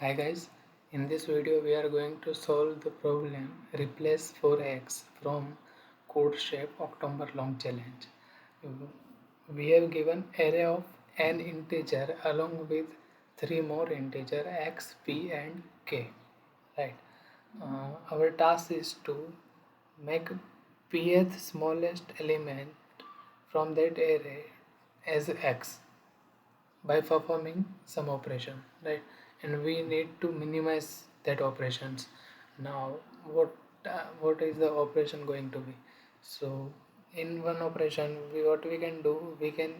Hi guys, in this video we are going to solve the problem replace 4x from Codechef October long challenge. We have given array of n integer along with three more integer x, p and k. Right. Our task is to make pth smallest element from that array as x by performing some operation, right? And we need to minimize that operations. Now what is the operation going to be? So in one operation, what we can do, we can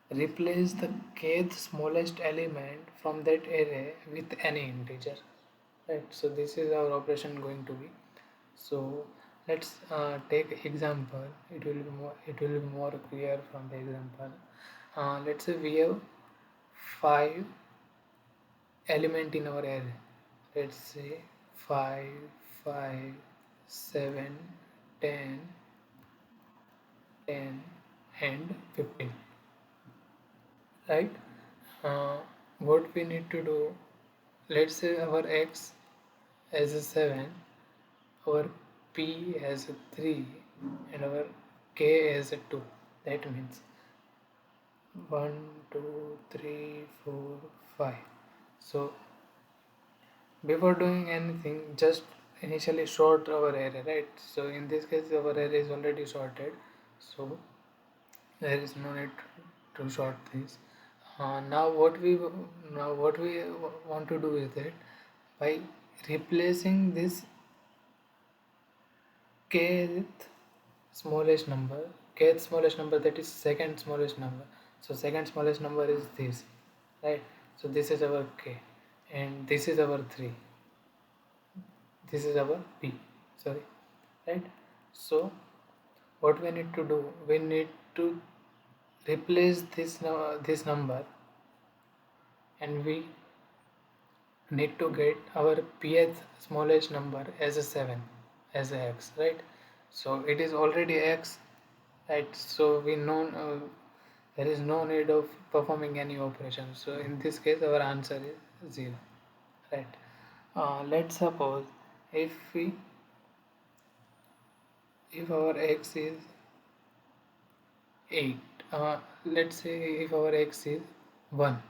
replace the kth smallest element from that array with any integer, right? So this is our operation going to be. So let's take example. It will be more clear from the example. Let's say we have 5 element in our array. Let's say 5, 5, 7, 10, 10 and 15, right? What we need to do, let's say our x as a 7, our p as a 3 and our k as a 2. That means 1, 2, 3, 4, 5. So before doing anything, just initially sort our array, right? So in this case our array is already sorted, so there is no need to sort this. Now what we want to do is that by replacing this kth smallest number, that is second smallest number. So second smallest number is this, right? So this is our k and this is our 3, this is our p, sorry, right? So what we need to do, we need to replace this number, and we need to get our pth smallest number as a 7, as a x, right? So it is already x, right? So we know there is no need of performing any operation. So in this case our answer is 0, right? Let's suppose if we if our x is 8, let's say if our x is 1,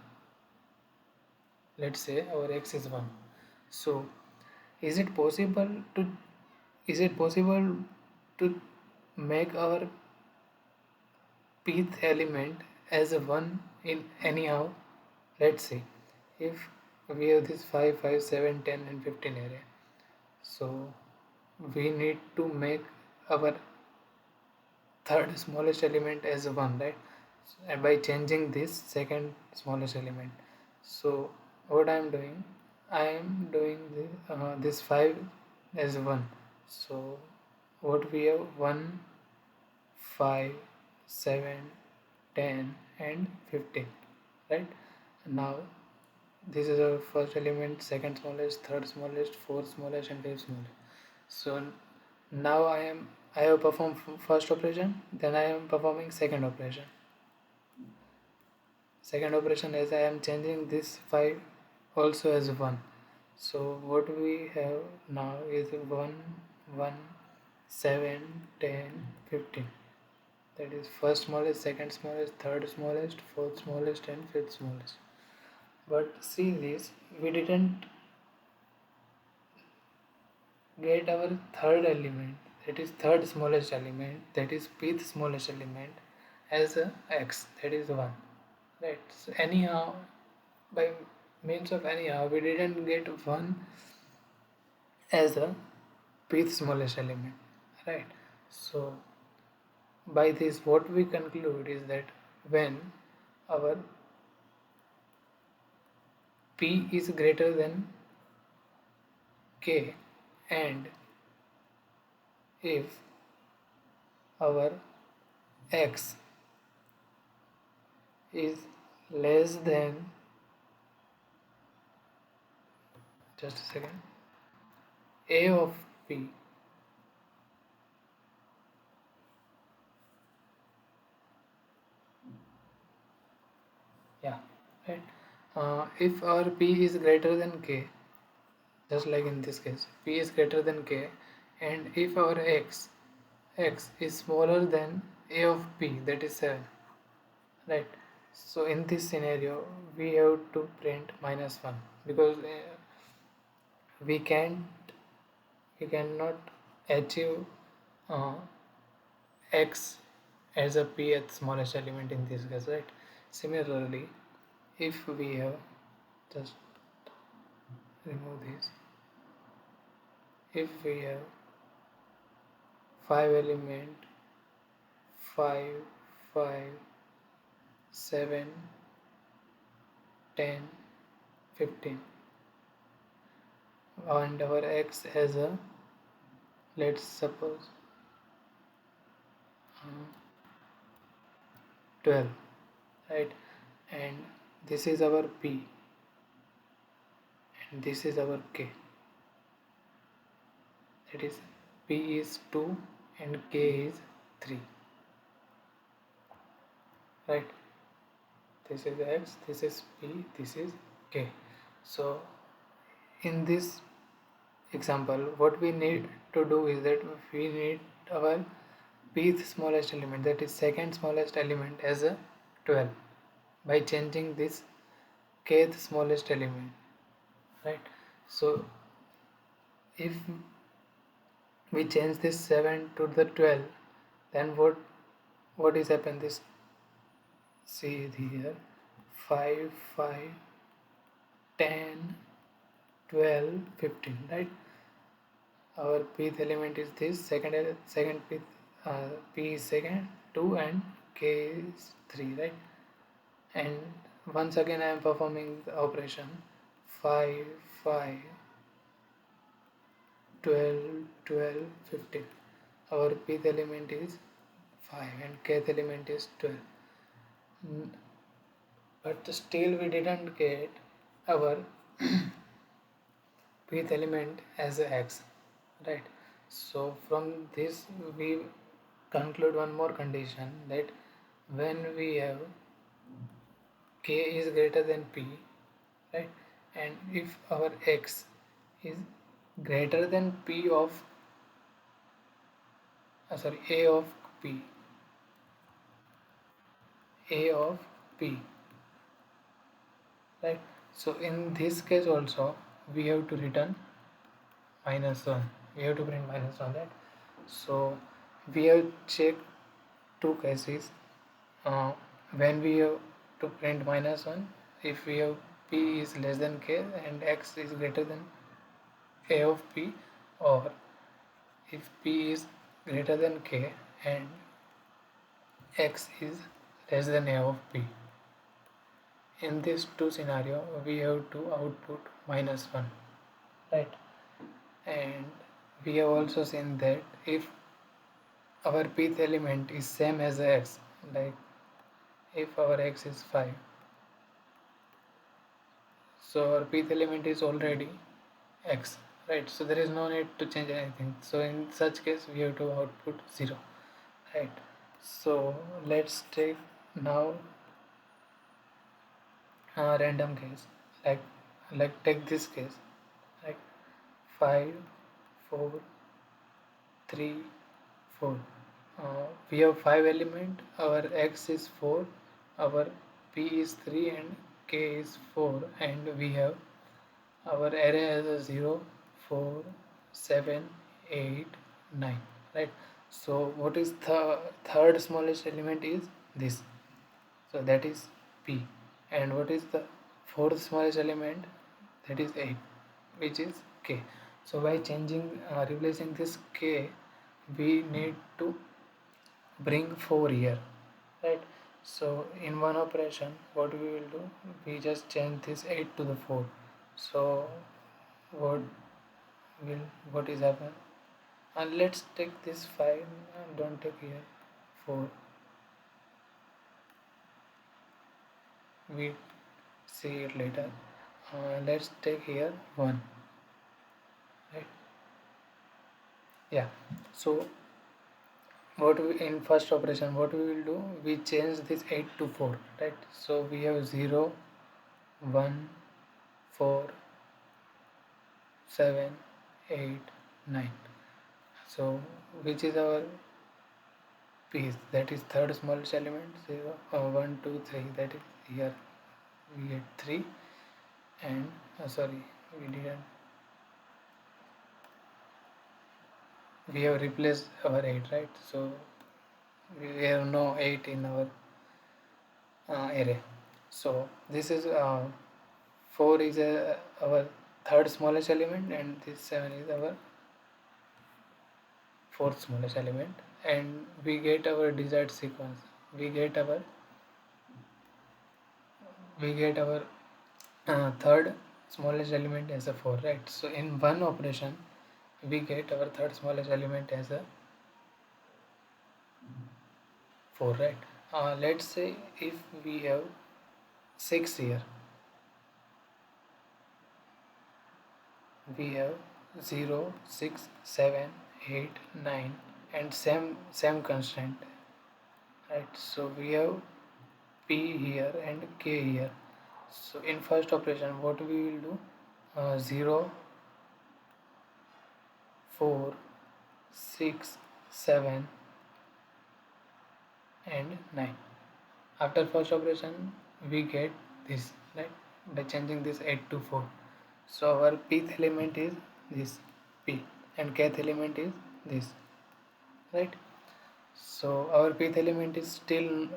let's say our x is 1. So is it possible to is it possible to make our pth element as a 1 in anyhow? Let's see, if we have this 5, 5, 7, 10 and 15 array, so we need to make our third smallest element as a 1, right? And by changing this second smallest element, so what I am doing, I am doing this 5 as 1. So what we have, 1, 5, 7, 10 and 15, right? Now this is our first element, second smallest, third smallest, fourth smallest and fifth smallest. So now I have performed first operation, then I am performing second operation. Second operation, as I am changing this 5 also as 1. So what we have now is 1, 1, 7, 10, 15. That is first smallest, second smallest, third smallest, fourth smallest and fifth smallest. But see this, we didn't get our third element, that is third smallest element, that is pth smallest element as a x, that is 1, right? So anyhow, by means of anyhow, we didn't get 1 as a pth smallest element, right? So by this what we conclude is that when our p is greater than k, and if our x is less than, just a second, a of p, yeah, right? If our p is greater than k, just like in this case, p is greater than k, and if our x is smaller than a of p, that is 7, right? So in this scenario, we have to print -1, because we can't we cannot achieve uh, x as a pth smallest element in this case, right? Similarly, if we have, just remove this, if we have 5 element, 5, 5, 7, 10, 15, and our x has a, let's suppose, uh, 12, right? And this is our p, and this is our k, that is p is 2 and k is 3, right? This is x, this is p, this is k. So in this example, what we need to do is that we need our pth smallest element, that is second smallest element, as a 12 by changing this kth smallest element, right? So if we change this 7 to the 12, then what is happened, this, see here, 5, 5, 10, 12, 15, right? Our pth element is this, second pth, p is second, 2, and k is 3, right? And once again I am performing the operation 5, 5, 12, 12, 15. Our pth element is 5 and kth element is 12. But still we didn't get our pth element as a x, right? So from this we conclude one more condition, that when we have k is greater than p, right? And if our x is greater than p of, a of p, a of p, right? So in this case also we have to return -1, we have to print -1, right? So we have checked two cases, uh, when we have to print -1, if we have p is less than k and x is greater than a of p, or if p is greater than k and x is less than a of p. In these two scenario we have to output -1, right? And we have also seen that if our pth element is same as x, like if our x is 5, so our pth element is already x, right? So there is no need to change anything. So in such case we have to output 0, right? So let's take now a random case, like take this case, like 5, 4, 3, 4. We have 5 element, our x is 4, our p is 3 and k is 4, and we have our array as a 0, 4, 7, 8, 9, right? So what is the third smallest element is this, so that is p. And what is the fourth smallest element, that is 8, which is k. So by replacing this k, we need to bring 4 here, right? So in one operation what we will do, we just change this 8 to the 4. So what what is happen, and let's take this 5 and don't take here 4, we see it later. Let's take here 1, right? Yeah. So what we, in first operation what we will do, we change this 8 to 4, right? So we have 0, 1, 4, 7, 8, 9. So which is our piece? That is third smallest element. 0, 1, 2, 3. That is here we get 3, and sorry, we didn't. We have replaced our 8, right? So we have no 8 in our array. So this is 4 is our third smallest element, and this 7 is our fourth smallest element, and we get our desired sequence. We get our third smallest element as a 4, right? So in one operation we get our third smallest element as a 4, right? Let's say if we have 6 here, we have 0, 6, 7, 8, 9, and same constraint, right? So we have p here and k here. So in first operation what we will do, 0, 4, 6, 7, and 9. After first operation we get this, right, by changing this 8 to 4. So our pth element is this p, and kth element is this, right? So our pth element is still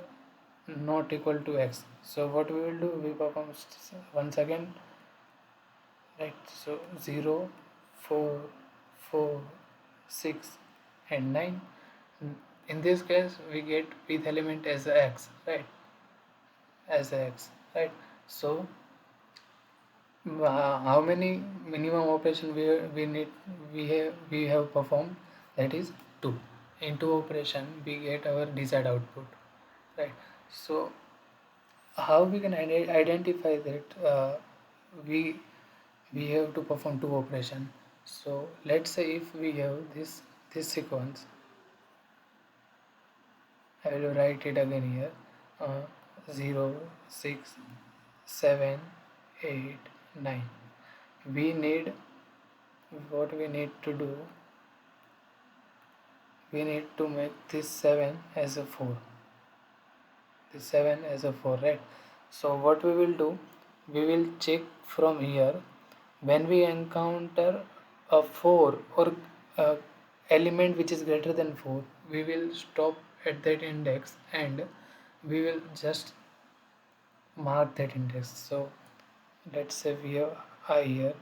not equal to x. So what we will do, we perform once again, right? So 0, 4, 4, 6, and 9. In this case we get pth element as x, right? As x, right? So how many minimum operation we have performed? That is 2. In 2 operation we get our desired output, right? So how we can identify that we have to perform 2 operation? So let's say if we have this sequence, I will write it again here, uh, 0, 6, 7, 8, 9. We need, what we need to do, we need to make this 7 as a 4, this 7 as a 4, right? So what we will do, we will check from here. When we encounter a 4 or a element which is greater than 4, we will stop at that index and we will just mark that index. So let's say we have I here,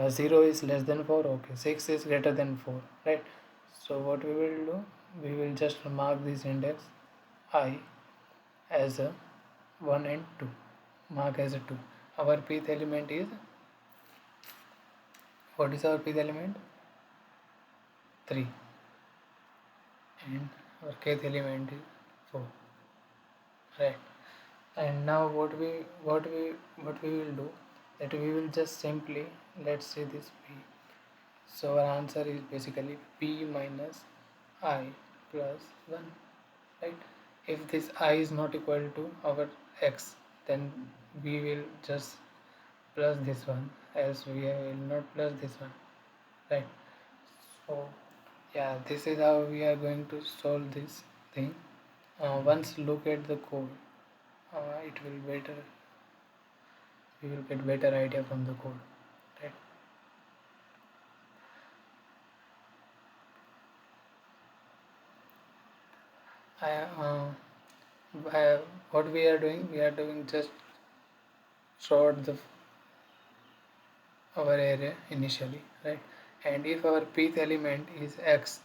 0 is less than 4, okay, 6 is greater than 4, right? So what we will do, we will just mark this index I as a 1 and 2, mark as a 2. Our pth element is, what is our pth element? 3, and our kth element is 4, right? And now what we will do, that we will just simply, let's say this p. So our answer is basically p minus I plus 1, right? If this I is not equal to our x, then we will just plus this one, else we will not plus this one, right? So yeah, this is how we are going to solve this thing. Once look at the code, it will better, we will get better idea from the code, right? I, what we are doing just sort the our array initially, right? And if our pth element is x,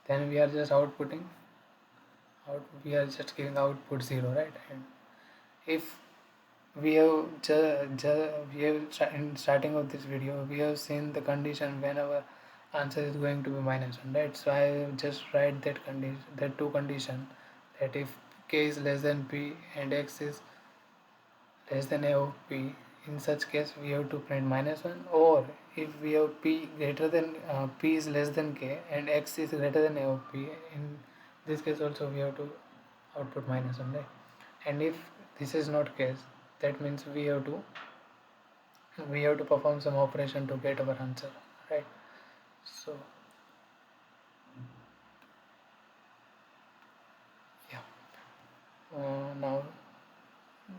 then we are just outputting out, we are just giving output 0, right? And if we have we have in starting of this video we have seen the condition when our answer is going to be minus 1, right? So I just write that condition, that two condition, that if k is less than p and x is less than a of p, in such case we have to print minus 1. Or if we have p greater than p is less than k and x is greater than a of p, in this case also we have to output minus 1, right? And if this is not case, that means we have to we have to perform some operation to get our answer, right? So yeah, now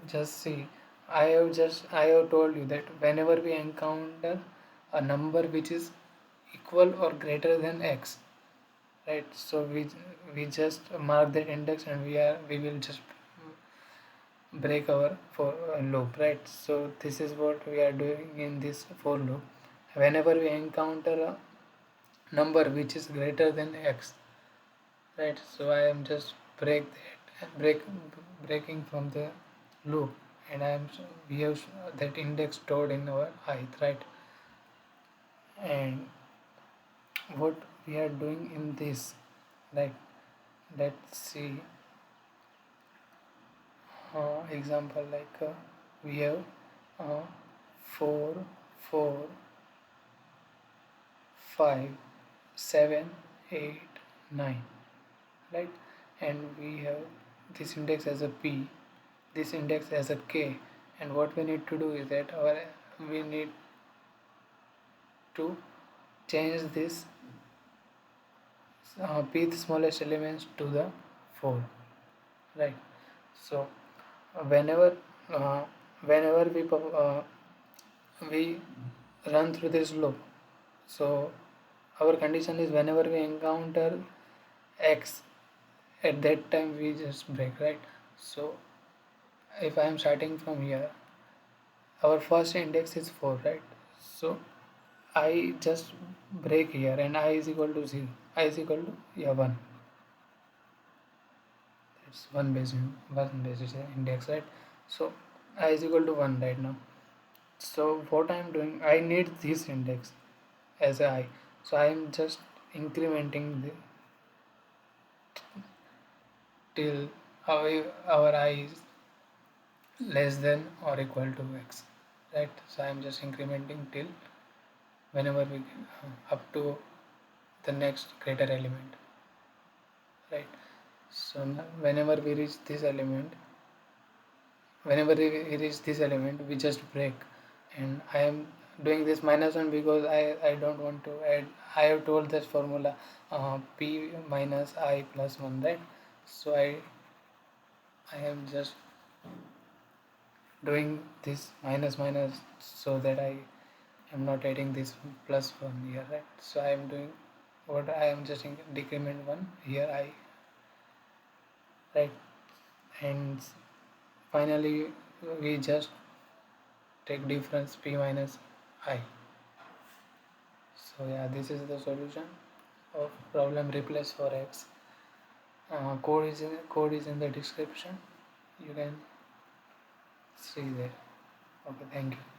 just see, I have told you that whenever we encounter a number which is equal or greater than x, right? So we just mark that index, and we will just break our for loop, right? So this is what we are doing in this for loop. Whenever we encounter a number which is greater than x, right? So I am just breaking from the loop, and we have that index stored in our ith, right? And what we are doing in this, like, let's see, example, like we have uh, 4 4 5 7 8 9, right? And we have this index as a p, this index as a k. And what we need to do is that we need to change this pth smallest elements to the 4, right? So whenever uh, whenever we run through this loop, so our condition is whenever we encounter x, at that time we just break, right? So if I am starting from here, our first index is 4, right? So I just break here, and I is equal to 0, I is equal to, yeah, 1. It's one basis index, right? So I is equal to 1 right now. So what I am doing, I need this index as a I. So I am just incrementing till our I is less than or equal to x, right? So I am just incrementing till whenever we up to the next greater element, right? So whenever we reach this element, we reach this element, we just break. And I am doing this -1 because I don't want to add. I have told this formula, p minus I plus 1, right? So I am just doing this minus so that I am not adding this plus 1 here, right? So I am doing what I am just decrement 1 here, I, right? And finally we just take difference p minus I. So yeah, this is the solution of problem replace for x. Code is in the description, you can see there. Okay, thank you.